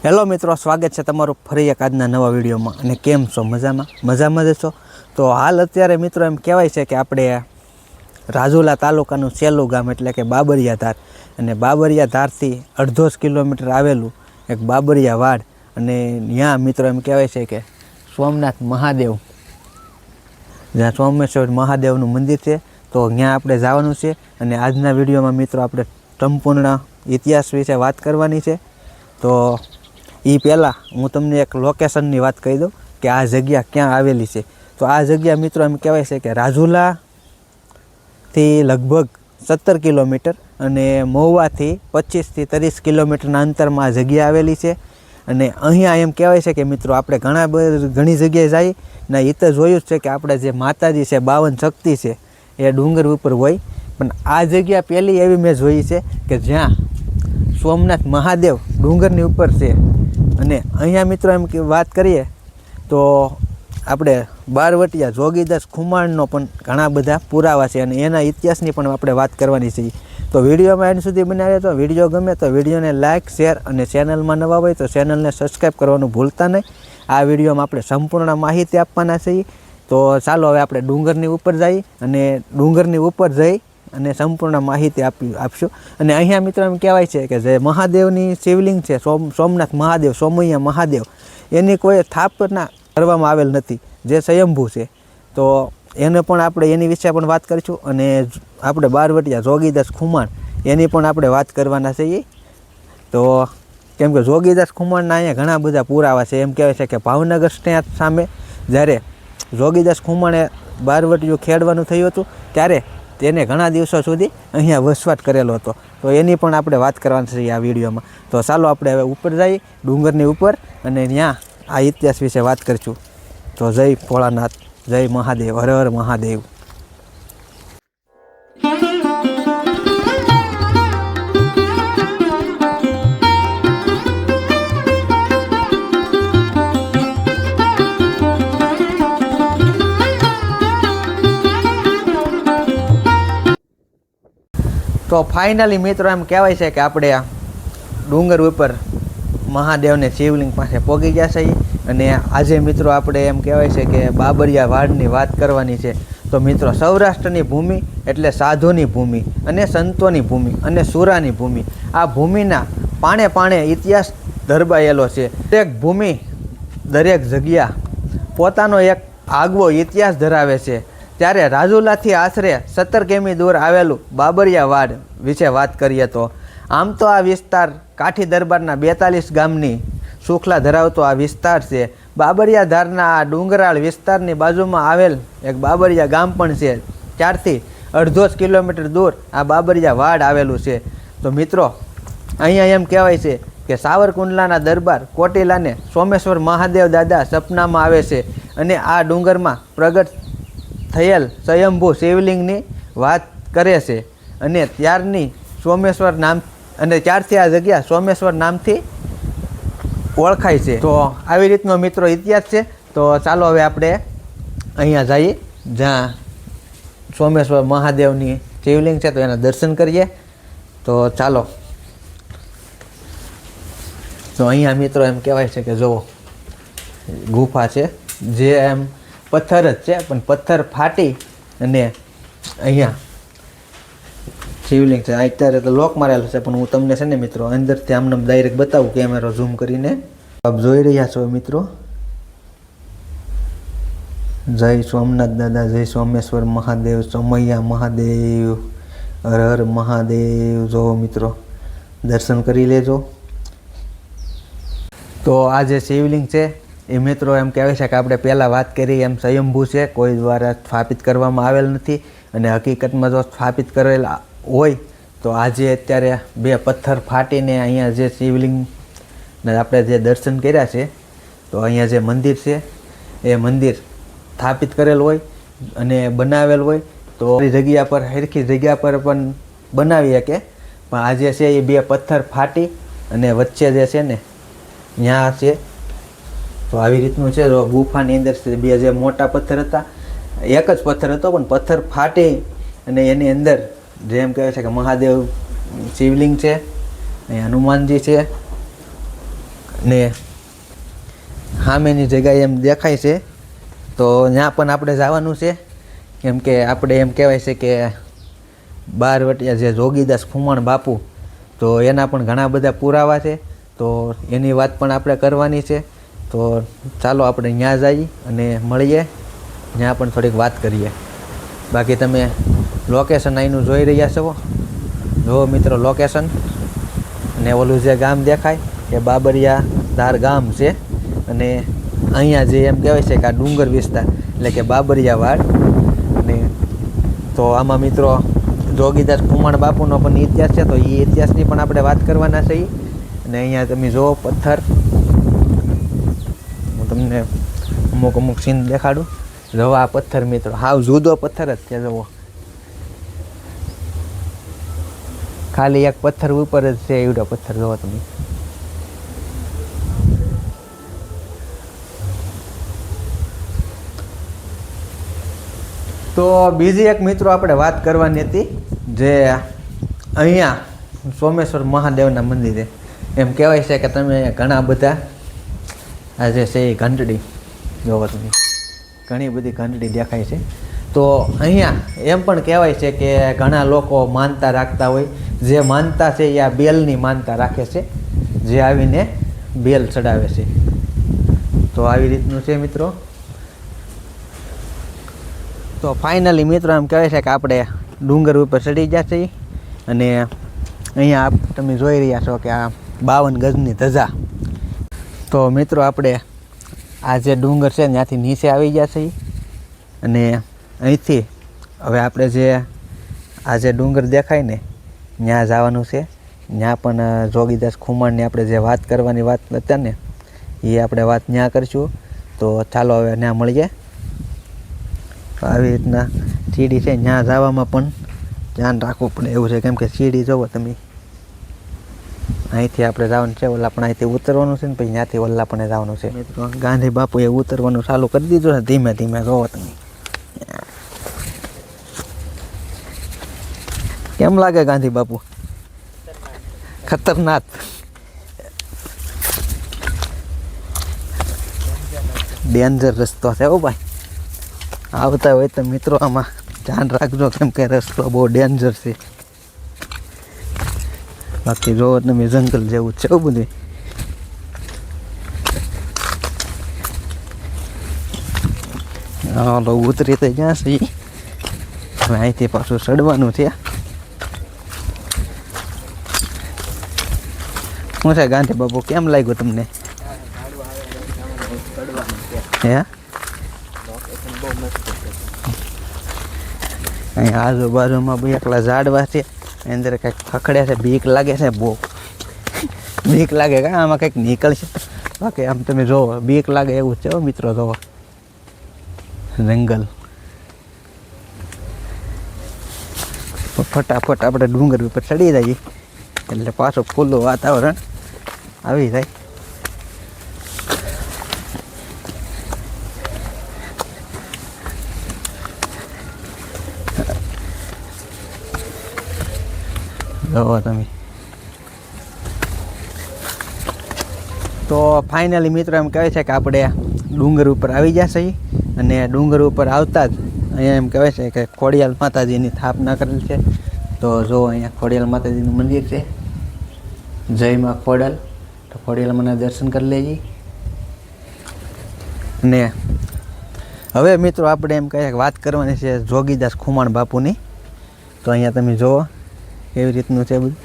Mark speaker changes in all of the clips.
Speaker 1: Hello મિત્રો, સ્વાગત છે તમારું ફરી એક આજના નવા વિડીયોમાં. અને કેમ છો? મજામાં જ છો? તો હાલ અત્યારે મિત્રો એમ કહેવાય છે કે આપણે રાજુલા તાલુકાનું સેલું ગામ એટલે કે બાબરિયા ધાર, અને બાબરિયા ધારથી 1.5 કિલોમીટર આવેલું એક બાબરિયા વાડ, અને ત્યાં મિત્રો એમ કહેવાય છે કે સોમનાથ મહાદેવ, જ્યાં સોમેશ્વર મહાદેવનું મંદિર છે. તો ત્યાં આપણે જવાનું છે, અને આજના વિડીયોમાં મિત્રો આપણે સંપૂર્ણ ઇતિહાસ વિશે વાત કરવાની છે. તો એ પહેલાં હું તમને એક લોકેશનની વાત કહી દઉં કે આ જગ્યા ક્યાં આવેલી છે. તો આ જગ્યા મિત્રો એમ કહેવાય છે કે રાજુલાથી લગભગ 17 કિલોમીટર અને મહુવાથી 25 થી 30 કિલોમીટરના અંતરમાં આ જગ્યા આવેલી છે. અને અહીંયા એમ કહેવાય છે કે મિત્રો આપણે ઘણી જગ્યાએ જઈએ ને એ તો જોયું જ છે કે આપણે જે માતાજી છે, 52 શક્તિ છે, એ ડુંગર ઉપર હોય. પણ આ જગ્યા પહેલી એવી મેં જોઈ છે કે જ્યાં સોમનાથ મહાદેવ ડુંગરની ઉપર છે. અને અહીંયા મિત્રો એમ કે વાત કરીએ તો આપણે બારવટિયા જોગીદાસ ખુમાણનો પણ ઘણા બધા પુરાવા છે, અને એના ઇતિહાસની પણ આપણે વાત કરવાની છે. તો વિડીયોમાં એન્ડ સુધી બનાવ્યા. તો વિડીયો ગમે તો વિડીયોને લાઇક, શેર, અને ચેનલમાં નવા હોય તો ચેનલને સબસ્ક્રાઈબ કરવાનું ભૂલતા નહીં. આ વિડીયોમાં આપણે સંપૂર્ણ માહિતી આપવાના છીએ. તો ચાલો હવે આપણે ડુંગરની ઉપર જઈએ, અને ડુંગરની ઉપર જઈ અને સંપૂર્ણ માહિતી આપશું. અને અહીંયા મિત્રો એમ કહેવાય છે કે જે મહાદેવની શિવલિંગ છે, સોમનાથ મહાદેવ, સોમૈયા મહાદેવ, એની કોઈ સ્થાપના કરવામાં આવેલ નથી, જે સ્વયંભૂ છે. તો એને પણ આપણે એની વિશે પણ વાત કરીશું. અને આપણે બારવટિયા જોગીદાસ ખુમાણ એની પણ આપણે વાત કરવાના છીએ. તો કેમ કે જોગીદાસ ખુમાણના અહીંયા ઘણા બધા પુરાવા છે. એમ કહેવાય છે કે ભાવનગર સ્ટેટ સામે જ્યારે જોગીદાસ ખુમાણે બારવટિયું ખેડવાનું થયું હતું ત્યારે તેને ઘણા દિવસો સુધી અહીંયા વસવાટ કરેલો હતો. તો એની પણ આપણે વાત કરવાની છે આ વિડીયોમાં. તો ચાલો આપણે હવે ઉપર જઈએ, ડુંગરની ઉપર, અને ત્યાં આ ઇતિહાસ વિશે વાત કરીશું. તો જય ભોળાનાથ, જય મહાદેવ, હર હર મહાદેવ. તો ફાઇનલી મિત્રો એમ કહેવાય છે કે આપણે આ ડુંગર ઉપર મહાદેવને શિવલિંગ પાસે પહોંચી ગયા છે. અને આજે મિત્રો આપણે એમ કહેવાય છે કે બાબરિયા વાડની વાત કરવાની છે. તો મિત્રો સૌરાષ્ટ્રની ભૂમિ એટલે સાધુની ભૂમિ, અને સંતોની ભૂમિ, અને સુરાની ભૂમિ. આ ભૂમિના પાણે પાણે ઇતિહાસ ધરબાયેલો છે. દરેક ભૂમિ, દરેક જગ્યા પોતાનો એક આગવો ઇતિહાસ ધરાવે છે. ત્યારે રાજુલાથી આશરે 17 કિમી દૂર આવેલું બાબરિયા વાડ વિશે વાત કરીએ તો આમ તો આ વિસ્તાર કાઠી દરબારના 42 ગામની શૃંખલા ધરાવતો આ વિસ્તાર છે. બાબરિયા ધારના આ ડુંગરાળ વિસ્તારની બાજુમાં આવેલ એક બાબરિયા ગામ પણ છે. ત્યારથી 1.5 કિલોમીટર દૂર આ બાબરિયા વાડ આવેલું છે. તો મિત્રો અહીંયા એમ કહેવાય છે કે સાવરકુંડલાના દરબાર કોટિલાને સોમેશ્વર મહાદેવ દાદા સપનામાં આવે છે, અને આ ડુંગરમાં પ્રગટ થયેલ સ્વયંભૂ શિવલિંગની વાત કરે છે. અને ત્યારની સોમેશ્વર નામ, અને ત્યારથી આ જગ્યા સોમેશ્વર નામથી ઓળખાય છે. તો આવી રીતનો મિત્રો ઇતિહાસ છે. તો ચાલો હવે આપણે અહીંયા જઈએ જ્યાં સોમેશ્વર મહાદેવની શિવલિંગ છે, તો એના દર્શન કરીએ. તો ચાલો. તો અહીંયા મિત્રો એમ કહેવાય છે કે જો ગુફા છે, જે એમ પથ્થર જ છે, પણ પથ્થર ફાટી અને અહીંયા શિવલિંગ છે. અત્યારે તો લોક મારેલો છે, પણ હું તમને છે ને મિત્રો અંદરથી આમને ડાયરેક્ટ બતાવું કેમેરો ઝૂમ કરીને. આપ જોઈ રહ્યા છો મિત્રો, જય સોમનાથ દાદા, જય સોમેશ્વર મહાદેવ, સોમૈયા મહાદેવ, હર હર મહાદેવ. જો મિત્રો દર્શન કરી લેજો. તો આ જે શિવલિંગ છે એ મિત્રો એમ કહેવાય છે કે આપણે પહેલાં વાત કરી એમ સ્વયંભૂ છે, કોઈ દ્વારા સ્થાપિત કરવામાં આવેલ નથી. અને હકીકતમાં જો સ્થાપિત કરેલ હોય તો આજે અત્યારે 2 પથ્થર ફાટીને અહીંયા જે શિવલિંગને આપણે જે દર્શન કર્યા છે, તો અહીંયા જે મંદિર છે એ મંદિર સ્થાપિત કરેલ હોય અને બનાવેલ હોય તો જગ્યા પર, સરખી જગ્યા પર પણ બનાવી શકે. પણ આજે છે એ 2 પથ્થર ફાટી અને વચ્ચે જે છે ને ત્યાં છે. તો આવી રીતનું છે. તો ગુફાની અંદર 2 જે મોટા પથ્થર હતા, એક જ પથ્થર હતો, પણ પથ્થર ફાટી અને એની અંદર જેમ કહેવાય છે કે મહાદેવ શિવલિંગ છે, અહીં હનુમાનજી છે, ને સામેની જગ્યાએ એમ દેખાય છે, તો ત્યાં પણ આપણે જવાનું છે. કેમ કે આપણે એમ કહેવાય છે કે 12 વટિયા જે જોગીદાસ ખુમાણ બાપુ, તો એના પણ ઘણા બધા પુરાવા છે, તો એની વાત પણ આપણે કરવાની છે. તો ચાલો આપણે ત્યાં જઈએ અને મળીએ, ત્યાં પણ થોડીક વાત કરીએ. બાકી તમે લોકેશન અહીંનું જોઈ રહ્યા છો, જો મિત્રો લોકેશન. અને ઓલું જે ગામ દેખાય એ બાબરિયા ધાર ગામ છે, અને અહીંયા જે એમ કહેવાય છે કે આ ડુંગર વિસ્તાર એટલે કે બાબરિયા વાડ. અને તો આમાં મિત્રો જોગીદાસ ખુમાણ બાપુનો પણ ઇતિહાસ છે, તો એ ઇતિહાસની પણ આપણે વાત કરવાના છીએ. અને અહીંયા તમે જુઓ પથ્થર, હું તમને અમુક સીન દેખાડું. જો આ પથ્થર મિત્રો હાવ જુદો પથ્થર જ છે. જુઓ ખાલી એક પથ્થર ઉપર જ છે એવડો પથ્થર. જુઓ તમે. તો બીજી એક મિત્રો આપણે વાત કરવાની હતી, જે અહીંયા સોમેશ્વર મહાદેવના મંદિરે એમ કહેવાય છે કે તમે ઘણા બધા આ જે છે એ ઘંટડી જોવો તમે, ઘણી બધી ઘંટડી દેખાય છે. તો અહીંયા એમ પણ કહેવાય છે કે ઘણા લોકો માનતા રાખતા હોય, જે માનતા છે એ આ બેલની માનતા રાખે છે, જે આવીને બેલ ચડાવે છે. તો આવી રીતનું છે મિત્રો. તો ફાઇનલી મિત્રો એમ કહેવાય છે કે આપણે ડુંગર ઉપર ચડી ગયા છીએ, અને અહીંયા તમે જોઈ રહ્યા છો કે આ 52 ગજની ધજા. તો મિત્રો આપણે આ જે ડુંગર છે ત્યાંથી નીચે આવી ગયા છીએ, અને અહીંથી હવે આપણે જે આ જે ડુંગર દેખાય ને ત્યાં જવાનું છે. ત્યાં પણ જોગીદાસ ખુમાણની આપણે જે વાત કરવાની વાત હતા ને એ આપણે વાત ત્યાં કરીશું. તો ચાલો હવે ત્યાં મળીએ. આવી રીતના સીડી છે, ત્યાં જવામાં પણ ધ્યાન રાખવું પડે એવું છે, કેમ કે સીડી જોવો તમે. અહીંથી આપણે જવાનું છે, ઓલા પણ અહીંથી ઉતરવાનું છે ને પછી ત્યાંથી ઓલા પણ જવાનું છે. મિત્રો ગાંધી બાપુએ ઉતરવાનું ચાલુ કરી દીધું છે ધીમે ધીમે. જોવો તમે કેમ લાગે ગાંધી બાપુ? ખતરનાક. ડેન્જર રસ્તો છે હો ભાઈ. આવતા હોય તો મિત્રો આમાં ધ્યાન રાખજો, કેમ કે રસ્તો બહુ ડેન્જર છે. બાકી જો તમે જંગલ જેવું છે બધું. હાલો ઉતરી તો જ્યાં છે હવે અહીંથી પાછું ચડવાનું છે. શું છે ગાંધી બાપુ, કેમ લાગ્યું તમને? હે અહીંયા આજુબાજુમાં બી એકલા ઝાડવા છે, અંદર કંઈક ખખડે છે, બીક લાગે છે બહુ. બીક લાગે કાં આમાં કંઈક નીકળશે? બાકી આમ તમે જોવો બીક લાગે એવું છે મિત્રો. જોવો જંગલ. ફટાફટ આપણે ડુંગર ઉપર ચડી જઈએ એટલે પાછું ખુલ્લું વાતાવરણ આવી જાય. જોવો તમે. તો ફાઇનલી મિત્રો એમ કહેવાય છે કે આપણે ડુંગર ઉપર આવી ગયા છીએ, અને ડુંગર ઉપર આવતા જ અહીંયા એમ કહેવાય છે કે ખોડિયાલ માતાજીની સ્થાપના કરેલ છે. તો જો અહીંયા ખોડિયાલ માતાજીનું મંદિર છે. જય માં ખોડલ. તો ખોડિયાલ મને દર્શન કરી લેજી. ને હવે મિત્રો આપણે એમ કહીએ વાત કરવાની છે જોગીદાસ ખુમાણ બાપુની. તો અહીંયા તમે જુઓ કેવી રીતનું છે બધું.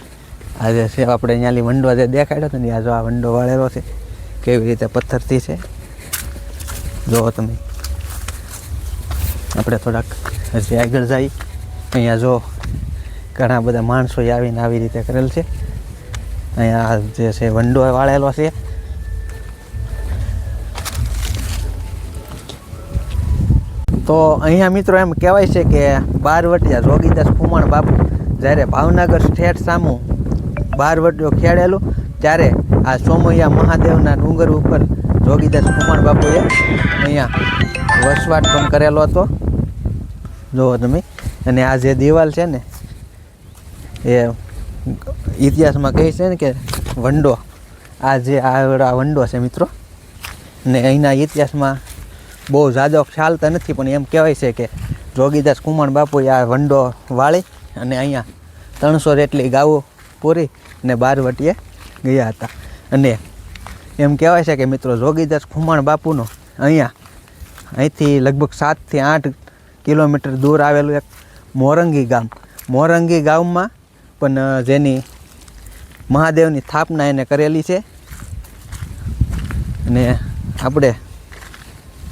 Speaker 1: આ જે છે આપણે અહીંયાથી વંડો જે દેખાડ્યો હતો ને, આ જો આ વંડો વાળેલો છે કેવી રીતે પથ્થરથી છે. જુઓ તમે. આપણે થોડાક હજી આગળ જઈએ. અહીંયા જો ઘણા બધા માણસો આવીને આવી રીતે કરેલ છે. અહીંયા જે છે વંડો વાળેલો છે. તો અહીંયા મિત્રો એમ કહેવાય છે કે 12 વટિયા જોગીદાસ ખુમાણ બાપુ જ્યારે ભાવનગર સ્ટેટ સામું 12 વટિયો ખેડેલું, ત્યારે આ સોમૈયા મહાદેવના ડુંગર ઉપર જોગીદાસ ખુમાણ બાપુએ અહીંયા વસવાટ પણ કરેલો હતો. જુઓ તમે. અને આ જે દિવાલ છે ને એ ઇતિહાસમાં કહે છે ને કે વંડો આ જે આ વંડો છે મિત્રો, ને અહીંના ઇતિહાસમાં બહુ ઝાઝો ખ્યાલ તો નથી, પણ એમ કહેવાય છે કે જોગીદાસ કુમાર બાપુએ આ વંડો વાળી અને અહીંયા 300 જેટલી ગાવો પૂરી ને બારવટીએ ગયા હતા. અને એમ કહેવાય છે કે મિત્રો જોગીદાસ કુમાર બાપુનો અહીંથી લગભગ 7 થી 8 કિલોમીટર દૂર આવેલું એક મોરંગી ગામમાં પણ જેની મહાદેવની સ્થાપના એને કરેલી છે. અને આપણે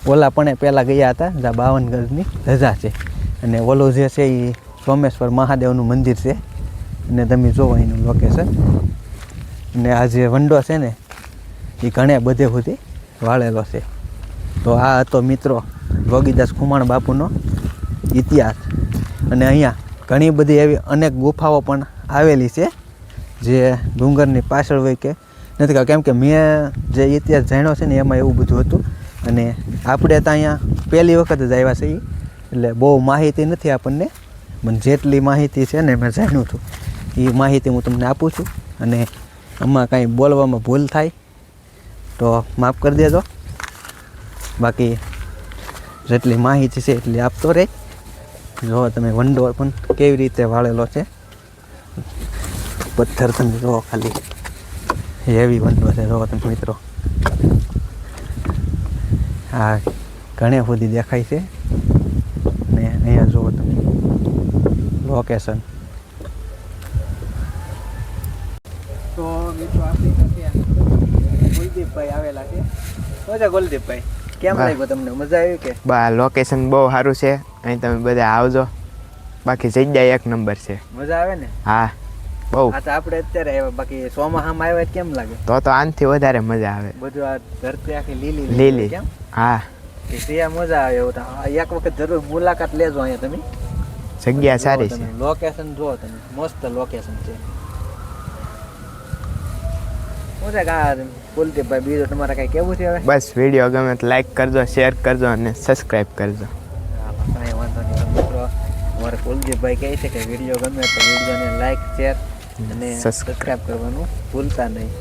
Speaker 1: ઓલા પણ પહેલાં ગયા હતા જ્યાં 52 ગજની ધજા છે, અને ઓલું જે છે એ સોમેશ્વર મહાદેવનું મંદિર છે, અને તમે જોવો એનું લોકેશન. અને આ જે વંડો છે ને એ ઘણે બધે સુધી વાળેલો છે. તો આ હતો મિત્રો જોગીદાસ કુમાર બાપુનો ઇતિહાસ. અને અહીંયા ઘણી બધી એવી અનેક ગુફાઓ પણ આવેલી છે જે ડુંગરની પાછળ હોય કે નથી, કેમ કે મેં જે ઇતિહાસ જાણ્યો છે ને એમાં એવું બધું હતું. અને આપણે તો અહીંયા પહેલી વખત જ આવ્યા છે, એટલે બહુ માહિતી નથી આપણને, પણ જેટલી માહિતી છે ને મેં જાણ્યું હતું એ માહિતી હું તમને આપું છું. અને આમાં કાંઈ બોલવામાં ભૂલ થાય તો માફ કરી દેજો, બાકી જેટલી માહિતી છે એટલી આપતો રહે. જો તમે વંડો પણ કેવી રીતે વાળેલો છે, પથ્થર તમે જુઓ ખાલી હેવી વંડો છે. જો તમે મિત્રો આ ઘણે સુધી દેખાય છે, ને અહીંયા જુઓ તમે લોકેશન. તો મિત્રો આપણી સાથે કુલદીપભાઈ આવેલા છે. શું છે કુલદીપભાઈ, કેમ લાગ્યું તમને? મજા આવી કે?
Speaker 2: બા લોકેશન બહુ સારું છે, અહીં તમે બધા આવજો. બાકી જગ્યા એક નંબર છે.
Speaker 1: મજા આવે ને?
Speaker 2: હા બહુ.
Speaker 1: આ તો આપણે અત્યારે આવ્યા, બાકી ચોમાસામાં આવ્યા કેમ લાગે?
Speaker 2: તો આનથી વધારે મજા આવે.
Speaker 1: બધું આ ધરતી આખી
Speaker 2: લીલી.
Speaker 1: કેમ?
Speaker 2: હા
Speaker 1: ત્યાં મજા આવે એવું. એક વખત જરૂર મુલાકાત લેજો અહીંયા તમે.
Speaker 2: જગ્યા સારી છે.
Speaker 1: લોકેશન જુઓ તમે, મસ્ત લોકેશન છે. શું છે કુલદીપભાઈ, બીજું તમારે કઈ કેવું છે હવે?
Speaker 2: બસ વિડીયો ગમે તો લાઈક કરજો, શેર કરજો અને સબસ્ક્રાઈબ કરજો.
Speaker 1: કાંઈ વાંધો નહીં મિત્રો. અમારે કુલદીપભાઈ કહે છે કે વિડીયો ગમે તો વિડીયોને લાઈક, શેર અને સબસ્ક્રાઈબ કરવાનું ભૂલતા નહીં.